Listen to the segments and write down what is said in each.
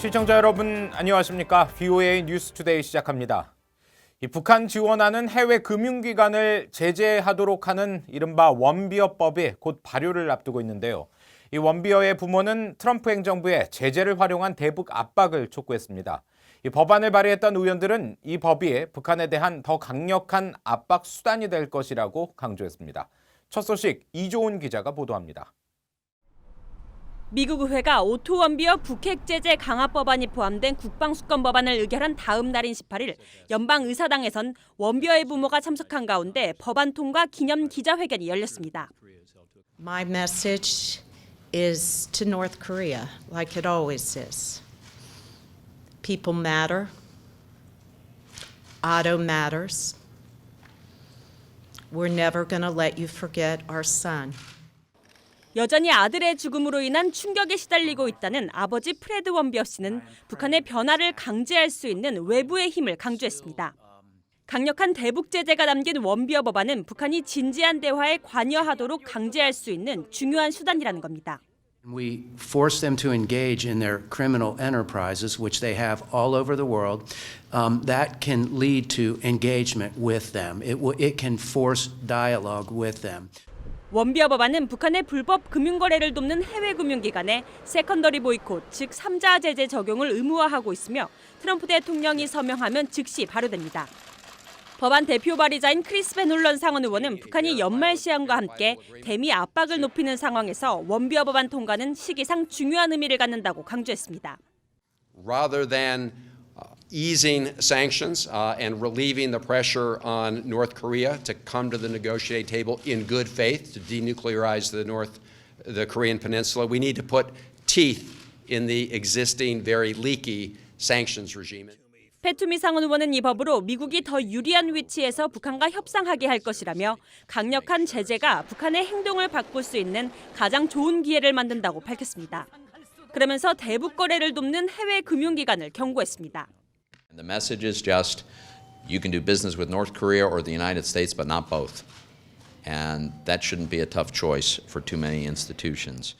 시청자 여러분 안녕하십니까? VOA 뉴스투데이 시작합니다. 북한 지원하는 해외 금융기관을 제재하도록 하는 이른바 원비어법이 곧 발효를 앞두고 있는데요. 이 원비어의 부모는 트럼프 행정부의 제재를 활용한 대북 압박을 촉구했습니다. 이 법안을 발의했던 의원들은 이 법이 북한에 대한 더 강력한 압박 수단이 될 것이라고 강조했습니다. 첫 소식 이조은 기자가 보도합니다. 미국 의회가 오토 원비어 북핵 제재 강화 법안이 포함된 국방수권 법안을 의결한 다음 날인 18일 연방 의사당에선 원비어의 부모가 참석한 가운데 법안 통과 기념 기자회견이 열렸습니다. My message is to North Korea, like it always is. People matter. Otto matters. We're never going to let you forget our son. 여전히 아들의 죽음으로 인한 충격에 시달리고 있다는 아버지 프레드 원비어 씨는 북한의 변화를 강제할 수 있는 외부의 힘을 강조했습니다. 강력한 대북 제재가 담긴 원비어 법안은 북한이 진지한 대화에 관여하도록 강제할 수 있는 중요한 수단이라는 겁니다. We force them to engage in their criminal enterprises, which they have all over the world. That can lead to engagement with them. It can force dialogue with them. 원비어 법안은 북한의 불법 금융거래를 돕는 해외 금융기관에 세컨더리 보이콧, 즉 3자 제재 적용을 의무화하고 있으며 트럼프 대통령이 서명하면 즉시 발효됩니다. 법안 대표 발의자인 크리스 베놀런 상원 의원은 북한이 연말 시한과 함께 대미 압박을 높이는 상황에서 원비어 법안 통과는 시기상 중요한 의미를 갖는다고 강조했습니다. Rather than easing sanctions and relieving the pressure on North Korea to come to the negotiating table in good faith to denuclearize the Korean peninsula, we need to put teeth in the existing very leaky sanctions regime. 패투미 상원 의원은 이 법으로 미국이 더 유리한 위치에서 북한과 협상하게 할 것이라며 강력한 제재가 북한의 행동을 바꿀 수 있는 가장 좋은 기회를 만든다고 밝혔습니다. 그러면서 대북 거래를 돕는 해외 금융기관을 경고했습니다. The message is just you can do business with North Korea or the United States, but not both. And that shouldn't be a tough choice for too many institutions.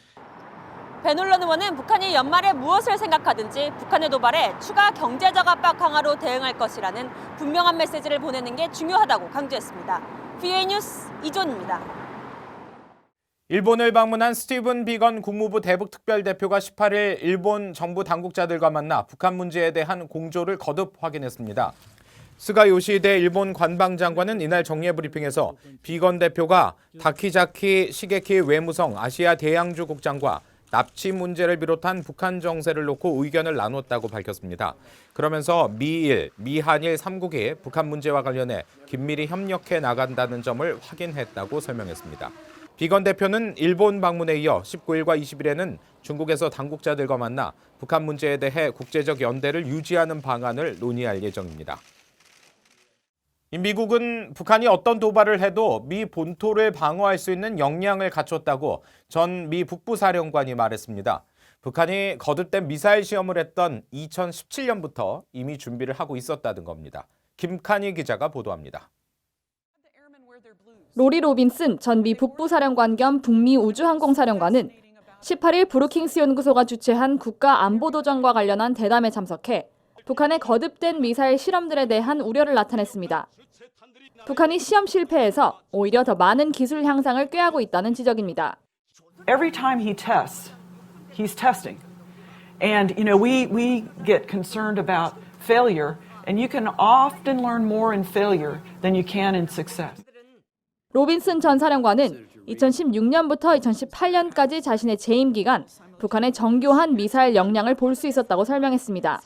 베놀런 의원은 북한이 연말에 무엇을 생각하든지 북한의 도발에 추가 경제적 압박 강화로 대응할 것이라는 분명한 메시지를 보내는 게 중요하다고 강조했습니다. VOA 뉴스 이존입니다. 일본을 방문한 스티븐 비건 국무부 대북특별대표가 18일 일본 정부 당국자들과 만나 북한 문제에 대한 공조를 거듭 확인했습니다. 스가 요시히데 일본 관방장관은 이날 정례 브리핑에서 비건 대표가 다키자키 시게키 외무성 아시아 대양주 국장과 납치 문제를 비롯한 북한 정세를 놓고 의견을 나눴다고 밝혔습니다. 그러면서 미일, 미한일 3국이 북한 문제와 관련해 긴밀히 협력해 나간다는 점을 확인했다고 설명했습니다. 비건 대표는 일본 방문에 이어 19일과 20일에는 중국에서 당국자들과 만나 북한 문제에 대해 국제적 연대를 유지하는 방안을 논의할 예정입니다. 미국은 북한이 어떤 도발을 해도 미 본토를 방어할 수 있는 역량을 갖췄다고 전 미 북부사령관이 말했습니다. 북한이 거듭된 미사일 시험을 했던 2017년부터 이미 준비를 하고 있었다는 겁니다. 김칸희 기자가 보도합니다. 로리 로빈슨 전 미 북부사령관 겸 북미 우주항공사령관은 18일 브루킹스 연구소가 주최한 국가안보도정과 관련한 대담에 참석해 북한의 거듭된 미사일 실험들에 대한 우려를 나타냈습니다. 북한이 시험 실패해서 오히려 더 많은 기술 향상을 꾀하고 있다는 지적입니다. Every time he tests, he's testing. And we get concerned about failure, and you can often learn more in failure than you can in success. 로빈슨 전 사령관은 2016년부터 2018년까지 자신의 재임 기간 북한의 정교한 미사일 역량을 볼 수 있었다고 설명했습니다.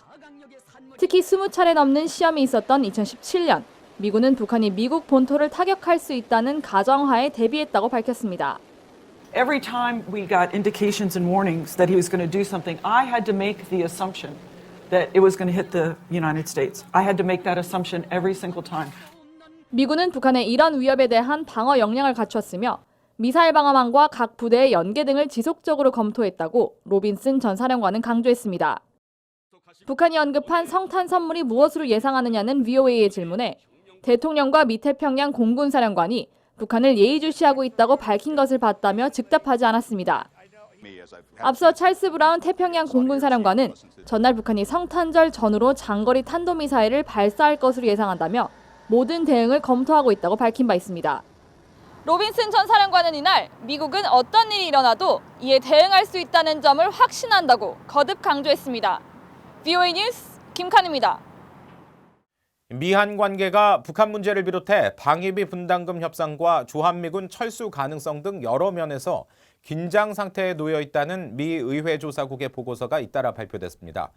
특히 20차례 넘는 시험이 있었던 2017년, 미군은 북한이 미국 본토를 타격할 수 있다는 가정하에 대비했다고 밝혔습니다. Every time we got indications and warnings that he was going to do something, I had to make the assumption that it was going to hit the United States. I had to make that assumption every single time. 미군은 북한의 이런 위협에 대한 방어 역량을 갖췄으며 미사일 방어망과 각 부대의 연계 등을 지속적으로 검토했다고 로빈슨 전 사령관은 강조했습니다. 북한이 언급한 성탄 선물이 무엇으로 예상하느냐는 VOA의 질문에 대통령과 미 태평양 공군사령관이 북한을 예의주시하고 있다고 밝힌 것을 봤다며 즉답하지 않았습니다. 앞서 찰스 브라운 태평양 공군사령관은 전날 북한이 성탄절 전후로 장거리 탄도미사일을 발사할 것으로 예상한다며 모든 대응을 검토하고 있다고 밝힌 바 있습니다. 로빈슨 전 사령관은 이날 미국은 어떤 일이 일어나도 이에 대응할 수 있다는 점을 확신한다고 거듭 강조했습니다. VOA 뉴스 김칸입니다. 미한 관계가 북한 문제를 비롯해 방위비 분담금 협상과 주한미군 철수 가능성 등 여러 면에서 긴장 상태에 놓여 있다는 미 의회 조사국의 보고서가 잇따라 발표됐습니다.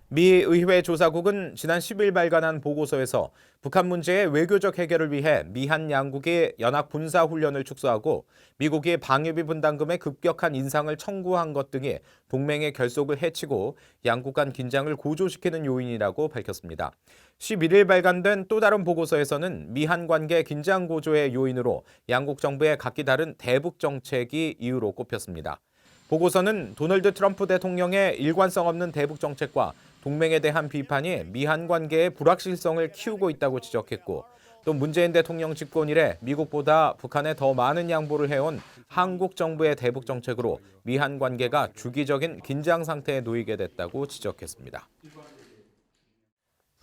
미 의회 조사국은 지난 10일 발간한 보고서에서 북한 문제의 외교적 해결을 위해 미한 양국이 연합 군사 훈련을 축소하고 미국이 방위비 분담금의 급격한 인상을 청구한 것 등이 동맹의 결속을 해치고 양국 간 긴장을 고조시키는 요인이라고 밝혔습니다. 11일 발간된 또 다른 보고서에서는 미한 관계 긴장 고조의 요인으로 양국 정부의 각기 다른 대북 정책이 이유로 꼽혔습니다. 보고서는 도널드 트럼프 대통령의 일관성 없는 대북 정책과 동맹에 대한 비판이 미한 관계의 불확실성을 키우고 있다고 지적했고, 또 문재인 대통령 집권 이래 미국보다 북한에 더 많은 양보를 해온 한국 정부의 대북 정책으로 미한 관계가 주기적인 긴장 상태에 놓이게 됐다고 지적했습니다.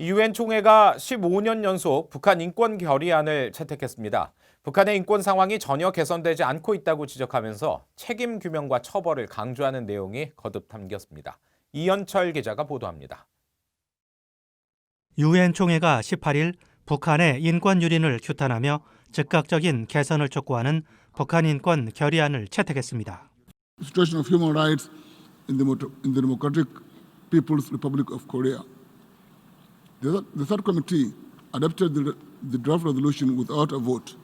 유엔 총회가 15년 연속 북한 인권 결의안을 채택했습니다. 북한의 인권 상황이 전혀 개선되지 않고 있다고 지적하면서 책임 규명과 처벌을 강조하는 내용이 거듭 담겼습니다. 이현철 기자가 보도합니다. 유엔 총회가 18일 북한의 인권 유린을 규탄하며 즉각적인 개선을 촉구하는 북한 인권 결의안을 채택했습니다. Situation of human rights in the Democratic People's Republic of Korea. The third committee adopted the draft resolution without a vote.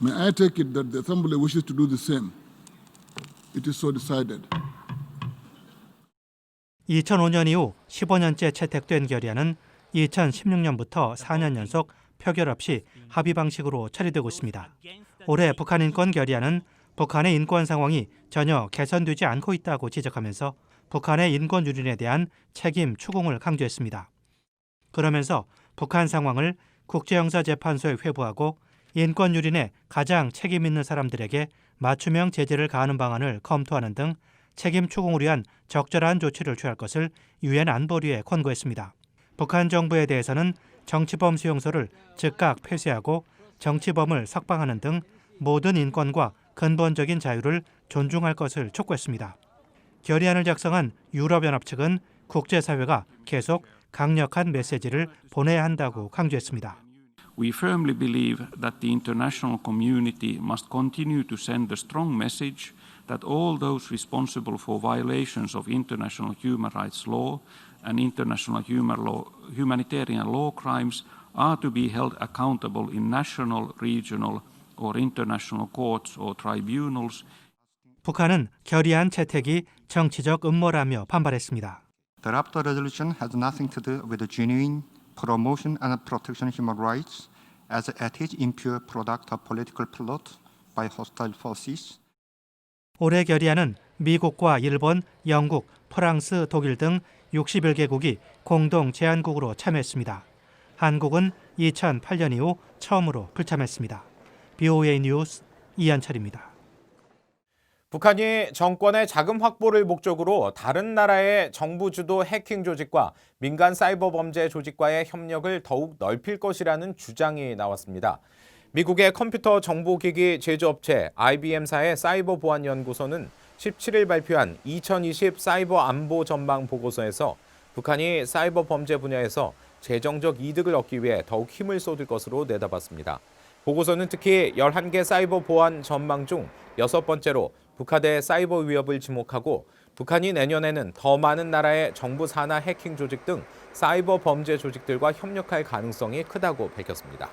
May I take it that the Assembly wishes to do the same? It is so decided. 2005년 이후 15년째 채택된 결의안은 2016년부터 4년 연속 표결 없이 합의 방식으로 처리되고 있습니다. 올해 북한 인권 결의안은 북한의 인권 상황이 전혀 개선되지 않고 있다고 지적하면서 북한의 인권 유린에 대한 책임 추궁을 강조했습니다. 그러면서 북한 상황을 국제형사재판소에 회부하고 인권 유린에 가장 책임 있는 사람들에게 맞춤형 제재를 가하는 방안을 검토하는 등 책임 추궁을 위한 적절한 조치를 취할 것을 유엔 안보리에 권고했습니다. 북한 정부에 대해서는 정치범 수용소를 즉각 폐쇄하고 정치범을 석방하는 등 모든 인권과 근본적인 자유를 존중할 것을 촉구했습니다. 결의안을 작성한 유럽연합 측은 국제사회가 계속 강력한 메시지를 보내야 한다고 강조했습니다. We firmly believe that the international community must continue to send a strong message that all those responsible for violations of international human rights law and international humanitarian law crimes are to be held accountable in national, regional or international courts or tribunals. 북한은 결의안 채택이 정치적 음모라며 반발했습니다. The draft resolution has nothing to do with the genuine promotion and protection of human rights, as it is impure product of political plot by hostile forces. 올해 결의안은 미국과 일본, 영국, 프랑스, 독일 등 61개국이 공동 제안국으로 참여했습니다. 한국은 2008년 이후 처음으로 불참했습니다. BOA 뉴스 이한철입니다. 북한이 정권의 자금 확보를 목적으로 다른 나라의 정부 주도 해킹 조직과 민간 사이버 범죄 조직과의 협력을 더욱 넓힐 것이라는 주장이 나왔습니다. 미국의 컴퓨터 정보기기 제조업체 IBM사의 사이버 보안 연구소는 17일 발표한 2020 사이버 안보 전망 보고서에서 북한이 사이버 범죄 분야에서 재정적 이득을 얻기 위해 더욱 힘을 쏟을 것으로 내다봤습니다. 보고서는 특히 11개 사이버 보안 전망 중 6번째로 북한의 사이버 위협을 지목하고 북한이 내년에는 더 많은 나라의 정부 산하 해킹 조직 등 사이버 범죄 조직들과 협력할 가능성이 크다고 밝혔습니다.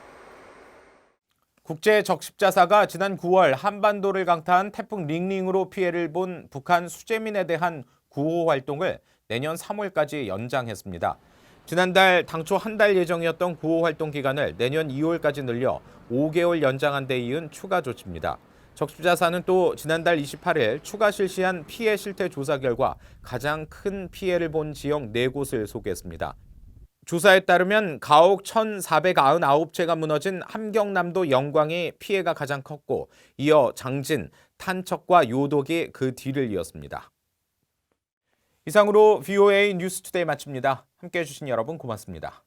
국제 적십자사가 지난 9월 한반도를 강타한 태풍 링링으로 피해를 본 북한 수재민에 대한 구호 활동을 내년 3월까지 연장했습니다. 지난달 당초 한 달 예정이었던 구호 활동 기간을 내년 2월까지 늘려 5개월 연장한 데 이은 추가 조치입니다. 적십자사는 또 지난달 28일 추가 실시한 피해 실태 조사 결과 가장 큰 피해를 본 지역 4곳을 소개했습니다. 조사에 따르면 가옥 1,499채가 무너진 함경남도 영광이 피해가 가장 컸고 이어 장진, 탄척과 요독이 그 뒤를 이었습니다. 이상으로 VOA 뉴스투데이 마칩니다. 함께해 주신 여러분 고맙습니다.